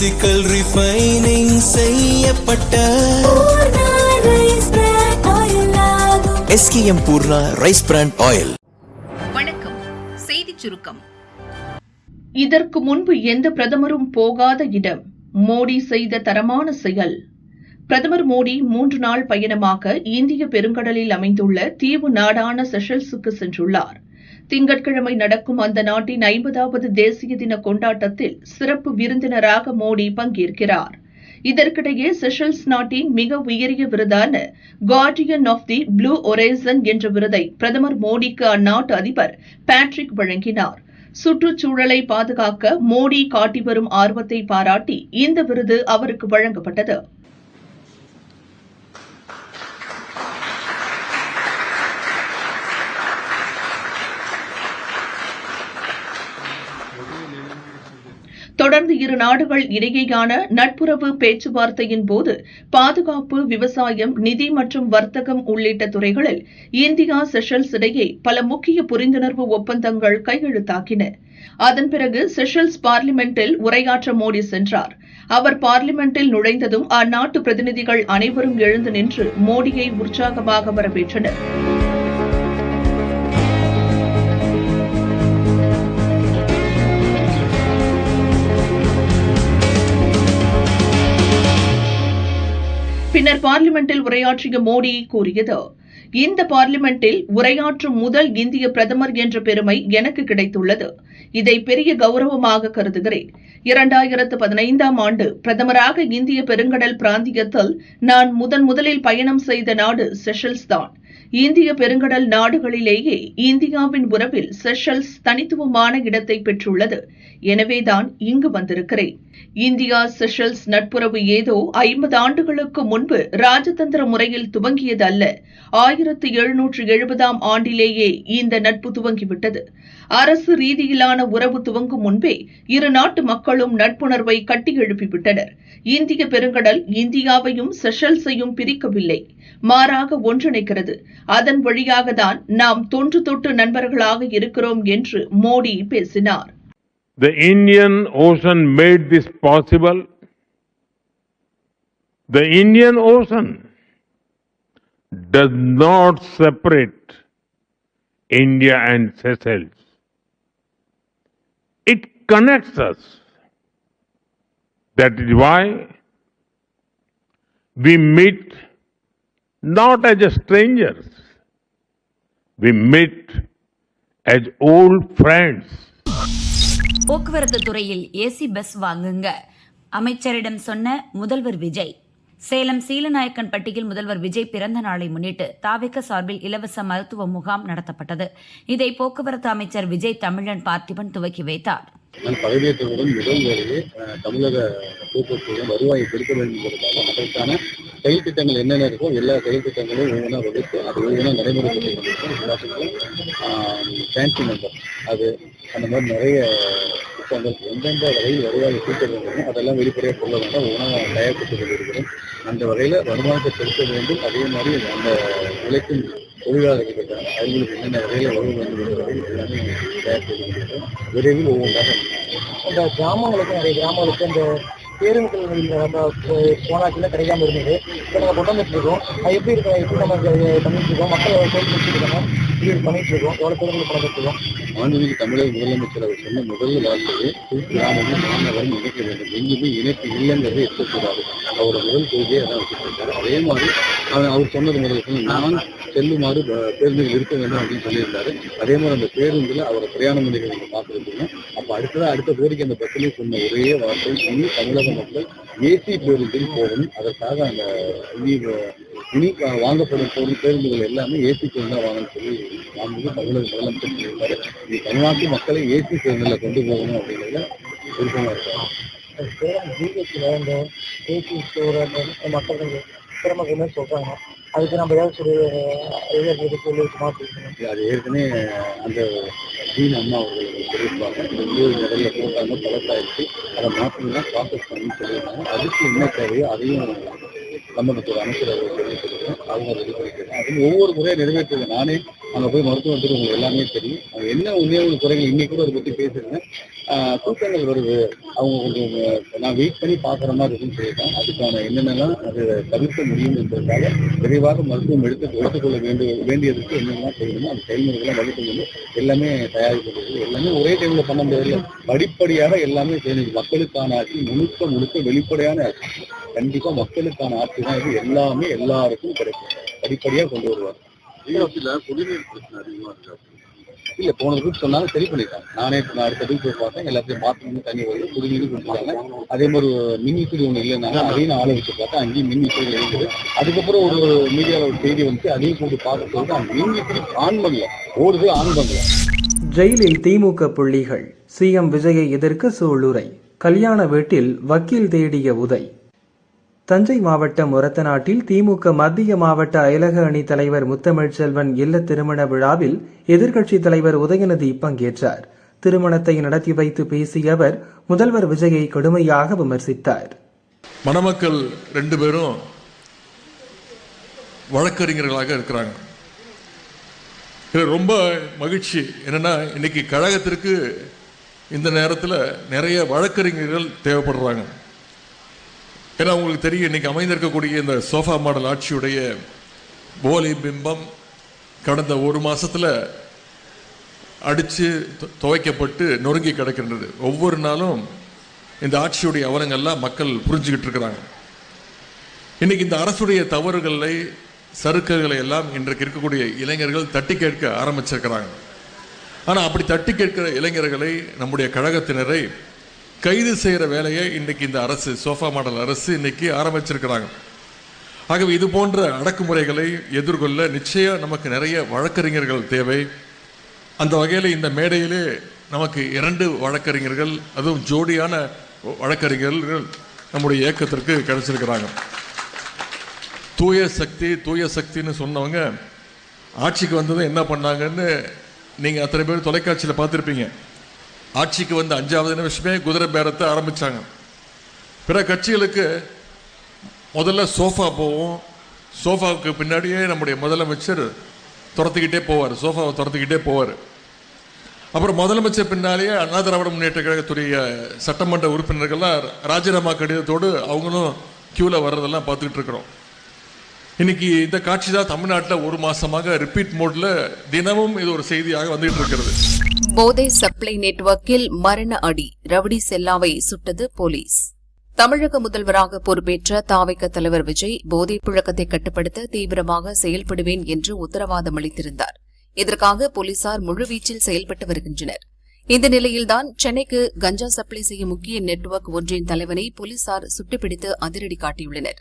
Physical refining செய்யப்பட்ட SKM Poorna rice brand oil. வணக்கம். செய்திச் சுருக்கம். இதற்கு முன்பு எந்த பிரதமரும் போகாத இடம், மோடி செய்த தரமான செயல். பிரதமர் மோடி 3 நாள் பயணமாக இந்திய பெருங்கடலில் அமைந்துள்ள தீவு நாடான செஷல்ஸுக்கு சென்றுள்ளார். திங்கட்கிழமை நடக்கும் அந்த நாட்டின் 50வது தேசிய தின கொண்டாட்டத்தில் சிறப்பு விருந்தினராக மோடி பங்கேற்கிறார். இதற்கிடையே செஷல்ஸ் நாட்டின் மிக உயரிய விருதான கார்டியன் ஆஃப் தி ப்ளூ ஒரேசன் என்ற விருதை பிரதமர் மோடிக்கு அந்நாட்டு அதிபர் பேட்ரிக் வழங்கினார். சுற்றுச்சூழலை பாதுகாக்க மோடி காட்டி வரும் ஆர்வத்தை பாராட்டி இந்த விருது அவருக்கு வழங்கப்பட்டது. தொடர்ந்து இரு நாடுகள் இடையேயான நட்புறவு பேச்சுவார்த்தையின் போது பாதுகாப்பு, விவசாயம், நிதி மற்றும் வர்த்தகம் உள்ளிட்ட துறைகளில் இந்தியா செஷல்ஸ் இடையே பல முக்கிய புரிந்துணர்வு ஒப்பந்தங்கள் கையெழுத்தாகின. அதன் பிறகு செஷல்ஸ் பார்லிமெண்டில் உரையாற்ற மோடி சென்றார். அவர் பார்லிமெண்டில் நுழைந்ததும் அந்நாட்டு பிரதிநிதிகள் அனைவரும் எழுந்து நின்று மோடியை உற்சாகமாக வரவேற்றனர். பின்னர் பார்லிமெண்டில் உரையாற்றிய மோடி கூறியது, இந்த பார்லிமெண்டில் உரையாற்றும் முதல் இந்திய பிரதமர் என்ற பெருமை எனக்கு கிடைத்துள்ளது. இதை பெரிய கௌரவமாக கருதுகிறேன். 2015ஆம் ஆண்டு பிரதமராக இந்திய பெருங்கடல் பிராந்தியத்தில் நான் முதலில் பயணம் செய்த நாடு செஷல்ஸ் தான். இந்திய பெருங்கடல் நாடுகளிலேயே இந்தியாவின் உறவில் செஷல்ஸ் தனித்துவமான இடத்தை பெற்றுள்ளது. எனவேதான் இங்கு வந்திருக்கிறேன். இந்தியா செஷல்ஸ் நட்புறவு ஏதோ 50 ஆண்டுகளுக்கு முன்பு ராஜதந்திர முறையில் துவங்கியது அல்ல. 1770ஆம் ஆண்டிலேயே இந்த நட்பு துவங்கிவிட்டது. அரசு ரீதியிலான உறவு துவங்கும் முன்பே இரு நாட்டு மக்களும் நட்புணர்வை கட்டியெழுப்பிவிட்டனர். இந்திய பெருங்கடல் இந்தியாவையும் செஷல்ஸையும் பிரிக்கவில்லை, மாறாக ஒன்றிணைக்கிறது. அதன் வழியாகத்தான் நாம் தொன்று தொட்டு நண்பர்களாக இருக்கிறோம் என்று மோடி பேசினார். The Indian Ocean made this possible. The Indian Ocean does not separate India and Seychelles. It connects us. That is why we meet not as strangers. We meet as old friends. போக்குவரத்து துறையில் AC bus வாங்குங்க, அமைச்சரிடம் சொன்ன முதல்வர் விஜய். சேலம் சீலநாயக்கன்பட்டியில் முதல்வர் விஜய் பிறந்த நாளை முன்னிட்டு தாவேக சார்பில் இலவச மருத்துவ முகாம் நடத்தப்பட்டது. இதை போக்குவரத்து அமைச்சர் விஜய் தமிழன் பார்த்திபன் துவக்கி வைத்தார். நான் பதவியேற்றவுடன் முதல் வேலையே தமிழக போக்குவரத்து வருவாயை பெருக்க வேண்டும் என்பதற்காக அதற்கான செயல் திட்டங்கள் என்னென்ன இருக்கோ எல்லா செயல் திட்டங்களையும் ஒவ்வொன்றா வகுத்து அது ஒவ்வொன்றா நடைமுறைப்படுத்தி ஃபேன்சி நம்பர் அது அந்த மாதிரி நிறைய திட்டங்கள் எந்தெந்த வகையில் வருவாயை கூட்ட வேண்டும் அதெல்லாம் வெளிப்படையாக சொல்ல வேண்டாம், ஒவ்வொன்றா தயாரித்து கொண்டிருக்கிறோம். அந்த வகையில் வருமானத்தை செலுத்த வேண்டும். அதே மாதிரி அந்த உழைக்கும் தொழிலாளர்கள் இருக்காங்க, அவங்களுக்கு என்னென்ன வகையில் வருவ வேண்டும் என்ற வகையில் எல்லாமே தயார் செய்து கொண்டிருக்கிறோம். விரைவில் ஒவ்வொன்றாக இந்த கிராமங்களுக்கு நிறைய கிராமங்களுக்கு இந்த பேருந்துகள் நம்ம போனாக்கில் கிடைக்காம இருந்தது. இப்போ நம்ம கொண்டு வந்துட்டு இருக்கோம். அது எப்படி இருக்கோம், எப்படி நம்ம பண்ணிட்டு இருக்கோம், மக்கள் இருக்காங்க, இப்படி பண்ணிட்டு இருக்கோம், எவ்வளோ பேருந்து பண்ணிட்டு இருக்கோம். மாண்புமிகு தமிழக முதலமைச்சர் அவர் சொன்ன முதல் வார்த்தையை கிராமங்கள் மாணவர்கள் இணைக்க வேண்டும், எங்குமே இணைப்பு இல்லைங்கிறதை இருக்கக்கூடாது. அவரோட முதல் கொள்கையை அதான் வச்சுருக்காரு. அதே மாதிரி அவர் சொன்னது முதல் நான் செல்லுமாறு பேருந்துகள் இருக்க வேண்டும் அப்படின்னு சொல்லியிருந்தாரு. அதே மாதிரி அந்த பேருந்தில் அவரை பிரயாண முறைகள் நீங்கள் பார்த்துருக்கீங்க. அப்போ அடுத்த கோரிக்கை அந்த பஸ்ஸிலே சொன்ன ஒரே வார்த்தை, இனி தமிழக மக்கள் ஏசி பேருந்தில் போகணும். அதற்காக அந்த இனி வாங்கப்படும் பேருந்துகள் எல்லாமே ஏசி பேருந்து தான் வாங்கன்னு சொல்லி தமிழக முதலமைச்சர் சொல்லியிருக்காரு. இது தமிழ்நாட்டு மக்களை ஏசி பேருந்தில் கொண்டு போகணும் அப்படிங்கிறத விருப்பமாக இருக்காங்க. பிஜேபியில் இந்த ஏசி ஸ்டோர் மக்கள் திறமைக்குமே சொல்கிறாங்க. அதுக்கு நம்ம ஏதாவது சொல்லி அது ஏற்கனவே அந்த ஜீன் அம்மா அவர்கள் சொல்லியிருப்பாங்க. இந்த நிறைய போட்டாங்க, பழசாயிடுச்சு, அதை மாற்றலாம் ப்ராசஸ் பண்ணி சொல்லியிருந்தாங்க. அதுக்கு என்ன தேவையோ அதையும் சம்பந்தத்தோட அமைச்சர் அவர்கள் சொல்லியிருக்கிறோம். அவங்க வெளிப்படுத்திருக்காங்க. அதுவும் ஒவ்வொரு முறையாக நிறைவேற்றுங்க. நானே அங்கே போய் மருத்துவத்துக்கு உங்களுக்கு எல்லாமே தெரியும். அவங்க என்ன உண்மையான குறைகள் இன்னைக்கு கூட அதை பற்றி பேசியிருந்தேன். கூட்டங்கள் வருது, அவங்க கொஞ்சம் நான் வெயிட் பண்ணி பார்க்குற மாதிரி இருக்குன்னு சொல்லியிருக்காங்க. அதுக்கான என்னென்னலாம் அது தவிர்க்க முடியும் என்பதற்காக விரைவாக மருத்துவம் எடுத்துக்கொள்ள வேண்டியதுக்கு என்னெல்லாம் செய்யணுமோ அந்த செயல்முறைகள்லாம் வகுப்பு எல்லாமே தயாரிக்கிறது. எல்லாமே ஒரே டைம்ல பண்ண முடியல, படிப்படியாக எல்லாமே செய்யணும். மக்களுக்கான ஆட்சி முழுக்க வெளிப்படையான ஆட்சி. கண்டிப்பா மக்களுக்கான ஆட்சி தான் இது. எல்லாமே எல்லாருக்கும் கிடைக்கும். படிப்படியாக கொண்டு வருவார். குடிநீர் பிரச்சனை அதிகமா இருக்கு. இல்ல, போன ரூட் சொன்னாலும் சரி பண்ணிட்டாங்க. நான் அடுத்த ரூட் போய் பார்த்தேன், எல்லாத்தையும் பாத்ரூம் தண்ணி வருது, குடிநீர் கொடுத்துருக்காங்க. அதே மாதிரி மின் விசிறி ஒன்று இல்லைன்னாங்க, அதையும் நான் ஆளை வச்சு பார்த்தேன், அங்கேயும் மின் விசிறிகள் இருக்குது. அதுக்கப்புறம் ஒரு மீடியாவில் ஒரு செய்தி வந்து அதையும் கூட்டு பார்க்க சொல்லிட்டு அந்த மின் விசிறி ஆன் பண்ணல, ஓடுது ஆன் பண்ணல. ஜெயிலில் திமுக புள்ளிகள், சிஎம் விஜயை எதிர்க்க சூளுரை, கல்யாண வீட்டில் வக்கீல் தேடிய உதை. தஞ்சை மாவட்டம் ஒரத்தநாட்டில் திமுக மத்திய மாவட்ட அயலக அணி தலைவர் முத்தமிழ்ச்செல்வன் இல்ல திருமண விழாவில் எதிர்க்கட்சித் தலைவர் உதயநிதி பங்கேற்றார். திருமணத்தை நடத்தி வைத்து பேசிய அவர் முதல்வர் விஜயை கடுமையாக விமர்சித்தார். மணமக்கள் 2 பேரும் வழக்கறிஞர்களாக இருக்கிறாங்க. ரொம்ப மகிழ்ச்சி என்னன்னா, இன்னைக்கு கழகத்திற்கு இந்த நேரத்தில் நிறைய வழக்கறிஞர்கள் தேவைப்படுறாங்க. ஏன்னா உங்களுக்கு தெரியும், இன்னைக்கு அமைந்திருக்கக்கூடிய இந்த சோஃபா மாடல் ஆட்சியுடைய போலி பிம்பம் கடந்த 1 மாசத்துல அடித்து துவைக்கப்பட்டு நொறுங்கி கிடக்கின்றது. ஒவ்வொரு நாளும் இந்த ஆட்சியுடைய அவலங்கள்லாம் மக்கள் புரிஞ்சுக்கிட்டு இருக்கிறாங்க. இன்னைக்கு இந்த அரசுடைய தவறுகளை சறுக்குகளை எல்லாம் இன்றைக்கு இருக்கக்கூடிய இளைஞர்கள் தட்டி கேட்க ஆரம்பிச்சிருக்கிறாங்க. ஆனால் அப்படி தட்டி கேட்கிற இளைஞர்களை, நம்முடைய கழகத்தினரை கைது செய்கிற வேலையை இன்னைக்கு இந்த அரசு, சோஃபா மாடல் அரசு இன்னைக்கு ஆரம்பிச்சிருக்கிறாங்க. ஆகவே இது போன்ற அடக்குமுறைகளை எதிர்கொள்ள நிச்சயம் நமக்கு நிறைய வழக்கறிஞர்கள் தேவை. அந்த வகையில் இந்த மேடையிலே நமக்கு 2 வழக்கறிஞர்கள், அதுவும் ஜோடியான வழக்கறிஞர்கள் நம்முடைய இயக்கத்திற்கு கிடைச்சிருக்கிறாங்க. தூய சக்தின்னு சொன்னவங்க ஆட்சிக்கு வந்ததும் என்ன பண்ணாங்கன்னு நீங்கள் அத்தனை பேர் தொலைக்காட்சியில் பார்த்துருப்பீங்க. ஆட்சிக்கு வந்து 5வது நிமிஷமே குதிரை பேரத்தை ஆரம்பித்தாங்க. பிற கட்சிகளுக்கு முதல்ல சோஃபா போவோம், சோஃபாவுக்கு பின்னாடியே நம்முடைய முதலமைச்சர் துரத்துக்கிட்டே போவார், சோஃபாவை துரத்துக்கிட்டே போவார். அப்புறம் முதலமைச்சர் பின்னாலேயே அண்ணா திராவிட முன்னேற்ற கழகத்துடைய சட்டமன்ற உறுப்பினர்கள்லாம் ராஜினாமா கடிதத்தோடு அவங்களும் கியூவில் வர்றதெல்லாம் பார்த்துக்கிட்டு இருக்கிறோம். இன்னைக்கு இந்த காட்சி தான் தமிழ்நாட்டில் 1 மாசமாக ரிப்பீட் மோட்ல தினமும் இது ஒரு செய்தியாக வந்துகிட்டு இருக்கிறது. போதை சப்ளை நெட்வொர்க்கில் மரண அடி, ரவுடி செல்லாவை சுட்டது போலீஸ். தமிழக முதல்வராக பொறுப்பேற்ற தாவைக்க தலைவர் விஜய் போதைப் புழக்கத்தை கட்டுப்படுத்த தீவிரமாக செயல்படுவேன் என்று உத்தரவாதம் அளித்திருந்தார். இதற்காக போலீசார் முழுவீச்சில் செயல்பட்டு வருகின்றனர். இந்த நிலையில்தான் சென்னைக்கு கஞ்சா சப்ளை செய்யும் முக்கிய நெட்வொர்க் ஒன்றின் தலைவனை போலீசார் சுட்டுப்பிடித்து அதிரடி காட்டியுள்ளனர்.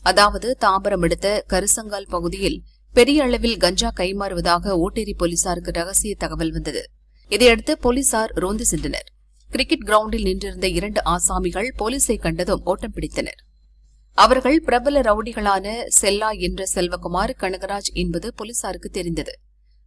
அதாவது, தாம்பரம் அடுத்த கருசங்கால் பகுதியில் பெரிய அளவில் கஞ்சா கைமாறுவதாக ஓட்டேரி போலீசாருக்கு ரகசிய தகவல் வந்தது. இதையடுத்து போலீசார் ரோந்து சென்றனர். கிரிக்கெட் கிரவுண்டில் நின்றிருந்த 2 ஆசாமிகள் போலீசை கண்டதும் ஓட்டம் பிடித்தனர். அவர்கள் பிரபல ரவுடிகளான செல்லா என்ற செல்வகுமார், கனகராஜ் என்பது போலீசாருக்கு தெரிந்தது.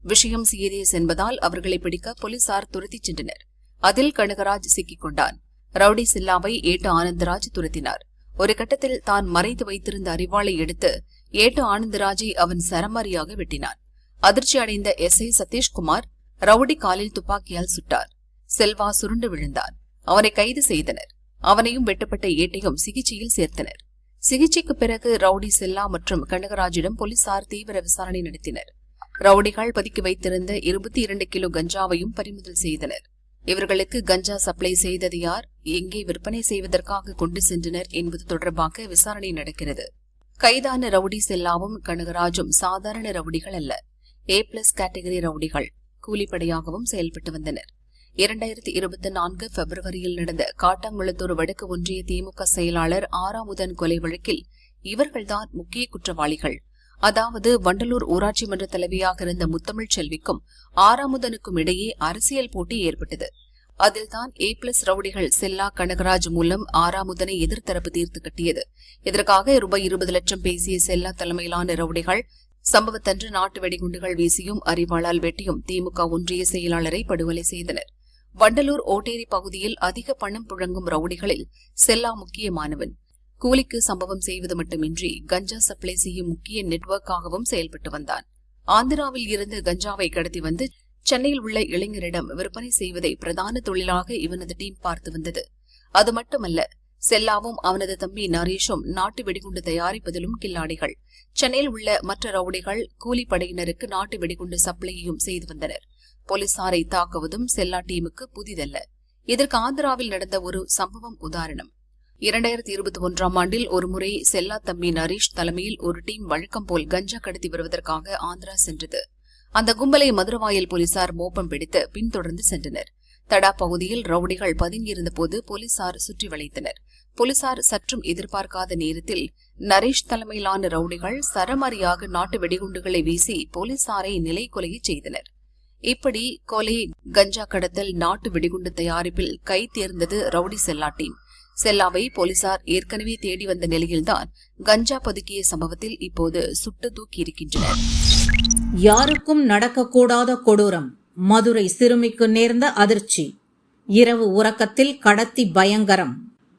விஷயம் சீரியஸ் என்பதால் அவர்களை பிடிக்க போலீசார் துரத்திச் சென்றனர். அதில் கனகராஜ் சிக்கிக் கொண்டான். ரவுடி செல்லாவை ஏட்டு ஆனந்தராஜ் துரத்தினார். ஒரு கட்டத்தில் தான் மறைத்து வைத்திருந்த அரிவாளை எடுத்து ஏட்டு ஆனந்தராஜை அவன் சரமாரியாக வெட்டினான். அதிர்ச்சி அடைந்த எஸ்ஐ சதீஷ்குமார் ரவுடி காலில் துப்பாக்கியால் சுட்டார். செல்வா சுருண்டு விழுந்தான். அவனை கைது செய்தனர். அவனையும் வெட்டப்பட்ட ஏட்டையும் சிகிச்சையில் சேர்த்தனர். சிகிச்சைக்கு பிறகு ரவுடி செல்லா மற்றும் கனகராஜிடம் போலீசார் தீவிர விசாரணை நடத்தினர். ரவுடிகள் பதுக்கி வைத்திருந்த 22 கிலோ கஞ்சாவையும் பறிமுதல் செய்தனர். இவர்களுக்கு கஞ்சா சப்ளை செய்தது யார், எங்கே விற்பனை செய்வதற்காக கொண்டு சென்றனர் என்பது தொடர்பாக விசாரணை நடக்கிறது. கைதான ரவுடி செல்லாவும் கனகராஜும் சாதாரண ரவுடிகள் அல்ல, A+ கேட்டகரி ரவுடிகள். கூலிப்படையாகவும் செயல்பட்டு வந்தனர். 2024 பிப்ரவரியில் நடந்த காட்டாங்குளத்தூர் வடக்கு ஒன்றிய திமுக செயலாளர் ஆறாமுதன் கொலை வழக்கில் இவர்கள்தான் முக்கிய குற்றவாளிகள். அதாவது, வண்டலூர் ஊராட்சி மன்ற தலைவியாக இருந்த முத்தமிழ்ச்செல்விக்கும் ஆறாமுதனுக்கும் இடையே அரசியல் போட்டி ஏற்பட்டது. அதில்தான் A+ ரவுடிகள் செல்லா, கனகராஜ் மூலம் ஆறாமுதனை எதிர்த்தரப்பு தீர்த்து கட்டியது. இதற்காக ரூபாய் 20 லட்சம் பேசிய செல்லா தலைமையிலான ரவுடிகள் சம்பவத்தன்று நாட்டு வெடிகுண்டுகள் வீசியும் அரிவாளால் வெட்டியும் திமுக ஒன்றிய செயலாளரை படுகொலை செய்தனர். வண்டலூர் ஓட்டேரி பகுதியில் அதிக பணம் புழங்கும் ரவுடிகளில் செல்லா முக்கியமானவன். கூலிக்கு சம்பவம் செய்வது மட்டுமின்றி கஞ்சா சப்ளை செய்யும் முக்கிய நெட்வொர்க்காகவும் செயல்பட்டு வந்தான். ஆந்திராவில் இருந்து கஞ்சாவை கடத்தி வந்து சென்னையில் உள்ள இளைஞரிடம் விற்பனை செய்வதை பிரதான தொழிலாக இவனது டீம் பார்த்து வந்தது. அது மட்டுமல்ல, செல்லாவும் அவனது தம்பி நரேஷும் நாட்டு வெடிகுண்டு தயாரிப்பதிலும் கில்லாடிகள். சென்னையில் உள்ள மற்ற ரவுடிகள் கூலிப்படையினருக்கு நாட்டு வெடிகுண்டு சப்ளையையும் செய்து வந்தனர். போலீசாரை தாக்குவதும் செல்லா டீமுக்கு புதிதல்ல. இதற்கு ஆந்திராவில் நடந்த ஒரு சம்பவம் உதாரணம். 2021ஆம் ஆண்டில் ஒருமுறை செல்லா தம்பி நரேஷ் தலைமையில் ஒரு டீம் வழக்கம் போல் கஞ்சா கடத்தி வருவதற்காக ஆந்திரா சென்றது. அந்த கும்பலை மதுரவாயல் போலீசார் மோப்பம் பிடித்து பின்தொடர்ந்து சென்றனர். தடா பகுதியில் ரவுடிகள் பதுங்கியிருந்த போது போலீசார் சுற்றி வளைத்தனர். போலீசார் சற்றும் எதிர்பார்க்காத நேரத்தில் நரேஷ் தலைமையிலான ரவுடிகள் சரமாரியாக நாட்டு வெடிகுண்டுகளை வீசி போலீசாரை நிலைகுலைய செய்தனர். இப்படி கொலை, கஞ்சா கடத்தல், நாட்டு வெடிகுண்டு தயாரிப்பில் கை தேர்ந்தது ரவுடி செல்லா டீம். செல்லாவை போலீசார் ஏற்கனவே தேடி வந்த நிலையில்தான் கஞ்சா பதுக்கிய சம்பவத்தில் இப்போது சுட்டு தூக்கியிருக்கின்றனர். யாருக்கும் நடக்கக்கூடாத கொடூரம். மதுரை சிறுமிக்கு நேர்ந்த அதிர்ச்சி. இரவு உறக்கத்தில் கடத்தி பயங்கரம்.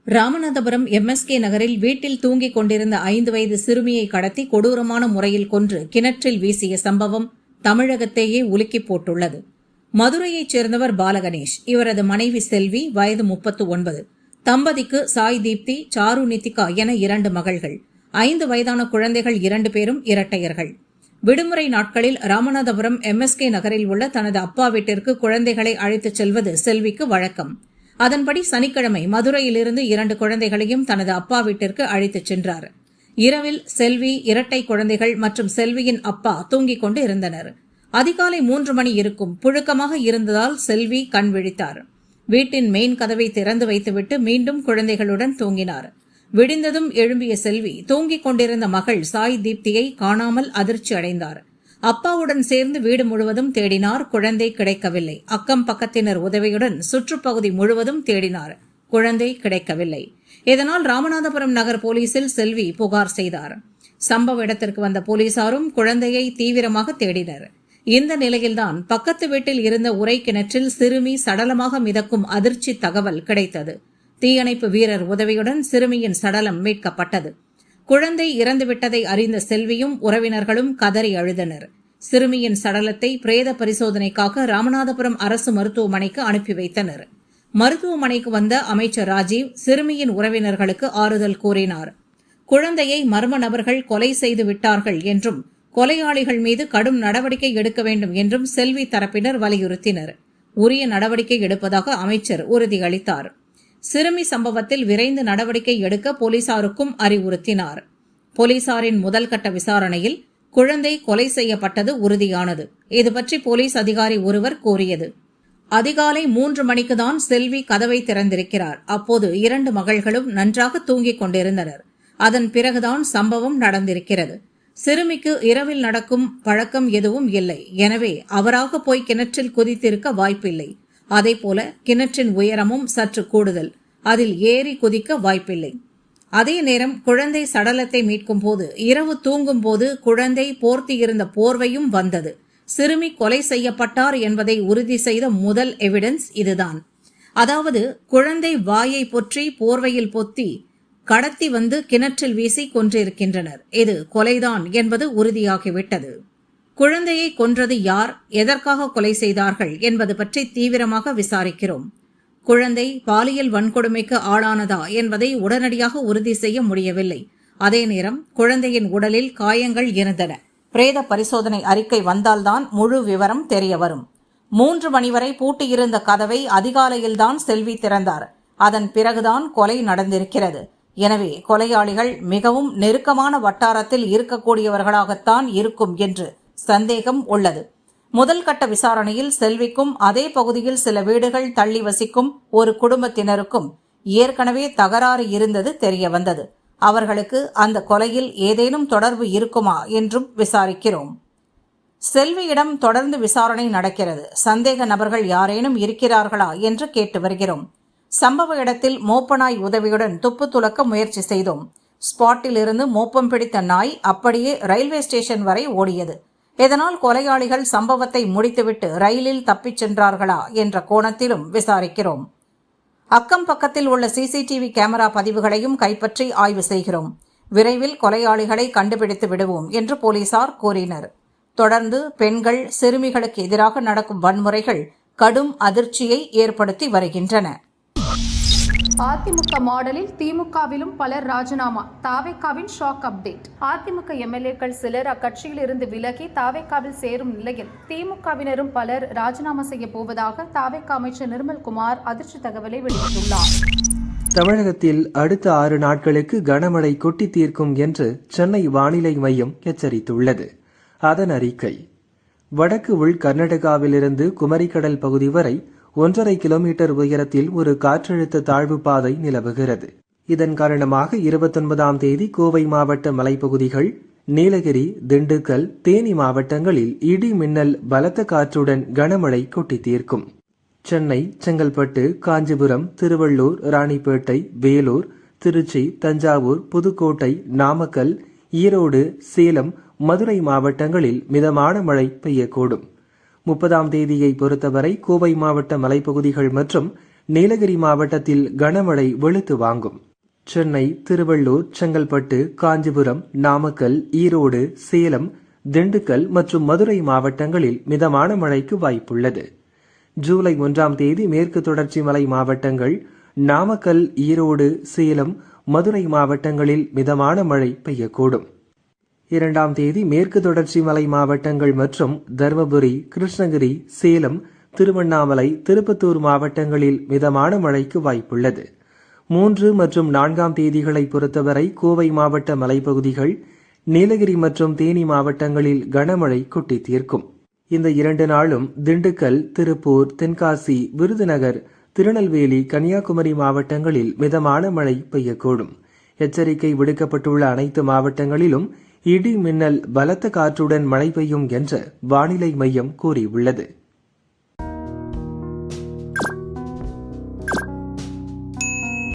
ராமநாதபுரம் MSK நகரில் வீட்டில் தூங்கிக் கொண்டிருந்த 5 வயது சிறுமியை கடத்தி கொடூரமான முறையில் கொன்று கிணற்றில் வீசிய சம்பவம் தமிழகத்தையே உலுக்கி போட்டுள்ளது. மதுரையைச் சேர்ந்தவர் பாலகணேஷ். இவரது மனைவி செல்வி, வயது 39. தம்பதிக்கு சாய் தீப்தி, சாரு நித்திகா என 2 மகள்கள். 5 வயதான குழந்தைகள் 2 பேரும் இரட்டையர்கள். விடுமுறை நாட்களில் ராமநாதபுரம் MSK நகரில் உள்ள தனது அப்பா வீட்டிற்கு குழந்தைகளை அழைத்துச் செல்வது செல்விக்கு வழக்கம். அதன்படி சனிக்கிழமை மதுரையிலிருந்து 2 குழந்தைகளையும் தனது அப்பா வீட்டிற்கு அழைத்துச் சென்றார். இரவில் செல்வி, இரட்டை குழந்தைகள் மற்றும் செல்வியின் அப்பா தூங்கிக் கொண்டு இருந்தனர். அதிகாலை 3 மணி இருக்கும். புழுக்கமாக இருந்ததால் செல்வி கண் விழித்தார். வீட்டின் மெயின் கதவை திறந்து வைத்துவிட்டு மீண்டும் குழந்தைகளுடன் தூங்கினார். விடிந்ததும் எழும்பிய செல்வி தூங்கிக் கொண்டிருந்த மகள் சாய் தீப்தியை காணாமல் அதிர்ச்சி அடைந்தார். அப்பாவுடன் சேர்ந்து வீடு முழுவதும் தேடினார். குழந்தை கிடைக்கவில்லை. அக்கம் பக்கத்தினர் உதவியுடன் சுற்றுப்பகுதி முழுவதும் தேடினார். குழந்தை கிடைக்கவில்லை. இதனால் ராமநாதபுரம் நகர் போலீசில் செல்வி புகார் செய்தார். சம்பவ இடத்திற்கு வந்த போலீசாரும் குழந்தையை தீவிரமாக தேடினர். இந்த நிலையில்தான் பக்கத்து வீட்டில் இருந்த உரை கிணற்றில் சிறுமி சடலமாக மிதக்கும் அதிர்ச்சி தகவல் கிடைத்தது. தீயணைப்பு வீரர் உதவியுடன் சிறுமியின் சடலம் மீட்கப்பட்டது. குழந்தை இறந்துவிட்டதை அறிந்த செல்வியும் உறவினர்களும் கதறி அழுதனர். சிறுமியின் சடலத்தை பிரேத பரிசோதனைக்காக ராமநாதபுரம் அரசு மருத்துவமனைக்கு அனுப்பி வைத்தனர். மருத்துவமனைக்கு வந்த அமைச்சர் ராஜீவ் சிறுமியின் உறவினர்களுக்கு ஆறுதல் கூறினார். குழந்தையை மர்ம நபர்கள் கொலை செய்து விட்டார்கள் என்றும் கொலையாளிகள் மீது கடும் நடவடிக்கை எடுக்க வேண்டும் என்றும் செல்வி தரப்பினர் வலியுறுத்தினர். உரிய நடவடிக்கை எடுப்பதாக அமைச்சர் உறுதியளித்தார். சிறுமி சம்பவத்தில் விரைந்து நடவடிக்கை எடுக்க போலீசாருக்கும் அறிவுறுத்தினார். போலீசாரின் முதல்கட்ட விசாரணையில் குழந்தை கொலை செய்யப்பட்டது உறுதியானது. இதுபற்றி போலீஸ் அதிகாரி ஒருவர் கூறியது, அதிகாலை 3 மணிக்குதான் செல்வி கதவை திறந்திருக்கிறார். அப்போது 2 மகள்களும் நன்றாக தூங்கிக் கொண்டிருந்தனர். அதன் பிறகுதான் சம்பவம் நடந்திருக்கிறது. சிறுமிக்கு இரவில் நடக்கும் பழக்கம் எதுவும் இல்லை. எனவே அவராக போய் கிணற்றில் குதித்திருக்க வாய்ப்பில்லை. அதேபோல கிணற்றின் உயரமும் சற்று கூடுதல். அதில் ஏறி குதிக்க வாய்ப்பில்லை. அதே நேரம் குழந்தை சடலத்தை மீட்கும் போது இரவு தூங்கும் போது குழந்தை போர்த்தியிருந்த போர்வையும் வந்தது. சிறுமி கொலை செய்யப்பட்டார் என்பதை உறுதி செய்த முதல் எவிடன்ஸ் இதுதான். அதாவது குழந்தை வாயை பொற்றி போர்வையில் பொத்தி கடத்தி வந்து கிணற்றில் வீசி கொன்றிருக்கின்றனர். இது கொலைதான் என்பது உறுதியாகிவிட்டது. குழந்தையை கொன்றது யார், எதற்காக கொலை செய்தார்கள் என்பது பற்றி தீவிரமாக விசாரிக்கிறோம். குழந்தை பாலியல் வன்கொடுமைக்கு ஆளானதா என்பதை உடனடியாக உறுதி செய்ய முடியவில்லை. அதே நேரம் குழந்தையின் உடலில் காயங்கள் இருந்தன. பிரேத பரிசோதனை அறிக்கை வந்தால்தான் முழு விவரம் தெரிய வரும். 3 மணி வரை பூட்டியிருந்த கதவை அதிகாலையில்தான் செல்வி திறந்தார். அதன் பிறகுதான் கொலை நடந்திருக்கிறது. எனவே கொலையாளிகள் மிகவும் நெருக்கமான வட்டாரத்தில் இருக்கக்கூடியவர்களாகத்தான் இருக்கும் என்று சந்தேகம் உள்ளது. முதல் கட்ட விசாரணையில் செல்விக்கும் அதே பகுதியில் சில வீடுகள் தள்ளி வசிக்கும் ஒரு குடும்பத்தினருக்கும் ஏற்கனவே தகராறு இருந்தது தெரிய வந்தது. அவர்களுக்கு அந்த கொலையில் ஏதேனும் தொடர்பு இருக்குமா என்றும் விசாரிக்கிறோம். செல்வியிடம் தொடர்ந்து விசாரணை நடக்கிறது. சந்தேக நபர்கள் யாரேனும் இருக்கிறார்களா என்று கேட்டு வருகிறோம். சம்பவ இடத்தில் மோப்பநாய் உதவியுடன் துப்பு துலக்க முயற்சி செய்தோம். ஸ்பாட்டில் இருந்து மோப்பம் பிடித்த நாய் அப்படியே ரயில்வே ஸ்டேஷன் வரை ஓடியது. இதனால் கொலையாளிகள் சம்பவத்தை முடித்துவிட்டு ரயிலில் தப்பிச் சென்றார்களா என்ற கோணத்திலும் விசாரிக்கிறோம். அக்கம் பக்கத்தில் உள்ள CCTV கேமரா பதிவுகளையும் கைப்பற்றி ஆய்வு செய்கிறோம். விரைவில் கொலையாளிகளை கண்டுபிடித்து விடுவோம் என்று போலீசார் கூறினர். தொடர்ந்து பெண்கள், சிறுமிகளுக்கு எதிராக நடக்கும் வன்முறைகள் கடும் அதிர்ச்சியை ஏற்படுத்தி வருகின்றன. அதிமுக மாடலில் திமுகவிலும் பலர் ராஜினாமா. தாவேகாவின் ஷாக் அப்டேட். அதிமுக எம்எல்ஏக்கள் சிலர் அக்கட்சியில் இருந்து விலகி தாவேகாவில் சேரும் நிலையில் திமுகவினரும் பலர் ராஜினாமா செய்ய போவதாக தாவேகா அமைச்சர் நிர்மல்குமார் அதிர்ச்சி தகவலை வெளியிட்டுள்ளார். தமிழகத்தில் அடுத்த 6 நாட்களுக்கு கனமழை கொட்டி தீர்க்கும் என்று சென்னை வானிலை மையம் எச்சரித்துள்ளது. அதன் அறிக்கை: வடக்கு உள் கர்நாடகாவிலிருந்து குமரிக்கடல் பகுதி வரை 1.5 கிலோமீட்டர் உயரத்தில் ஒரு காற்றழுத்த தாழ்வு பாதை நிலவுகிறது. இதன் காரணமாக 29ஆம் தேதி கோவை மாவட்ட மலைப்பகுதிகள், நீலகிரி, திண்டுக்கல், தேனி மாவட்டங்களில் இடி மின்னல், பலத்த காற்றுடன் கனமழை கொட்டி தீர்க்கும். சென்னை, செங்கல்பட்டு, காஞ்சிபுரம், திருவள்ளூர், ராணிப்பேட்டை, வேலூர், திருச்சி, தஞ்சாவூர், புதுக்கோட்டை, நாமக்கல், ஈரோடு, சேலம், மதுரை மாவட்டங்களில் மிதமான மழை பெய்யக்கூடும். 30ஆம் தேதியை பொறுத்தவரை கோவை மாவட்ட மலைப்பகுதிகள் மற்றும் நீலகிரி மாவட்டத்தில் கனமழை வெளுத்து வாங்கும். சென்னை, திருவள்ளூர், செங்கல்பட்டு, காஞ்சிபுரம், நாமக்கல், ஈரோடு, சேலம், திண்டுக்கல் மற்றும் மதுரை மாவட்டங்களில் மிதமான மழைக்கு வாய்ப்புள்ளது. ஜூலை 1ஆம் தேதி மேற்கு தொடர்ச்சி மலை மாவட்டங்கள், நாமக்கல், ஈரோடு, சேலம், மதுரை மாவட்டங்களில் மிதமான மழை பெய்யக்கூடும். 2ஆம் தேதி மேற்கு தொடர்ச்சி மலை மாவட்டங்கள் மற்றும் தருமபுரி, கிருஷ்ணகிரி, சேலம், திருவண்ணாமலை, திருப்பத்தூர் மாவட்டங்களில் மிதமான மழைக்கு வாய்ப்புள்ளது. 3 மற்றும் 4ஆம் தேதிகளை பொறுத்தவரை கோவை மாவட்ட மலைப்பகுதிகள், நீலகிரி மற்றும் தேனி மாவட்டங்களில் கனமழை கொட்டி தீர்க்கும். இந்த 2 நாளும் திண்டுக்கல், திருப்பூர், தென்காசி, விருதுநகர், திருநெல்வேலி, கன்னியாகுமரி மாவட்டங்களில் மிதமான மழை பெய்யக்கூடும். எச்சரிக்கை விடுக்கப்பட்டுள்ள அனைத்து மாவட்டங்களிலும் இடி மின்னல், பலத்த காற்றுடன் மழை பெய்யும் என்று வானிலை மையம் கூறியுள்ளது.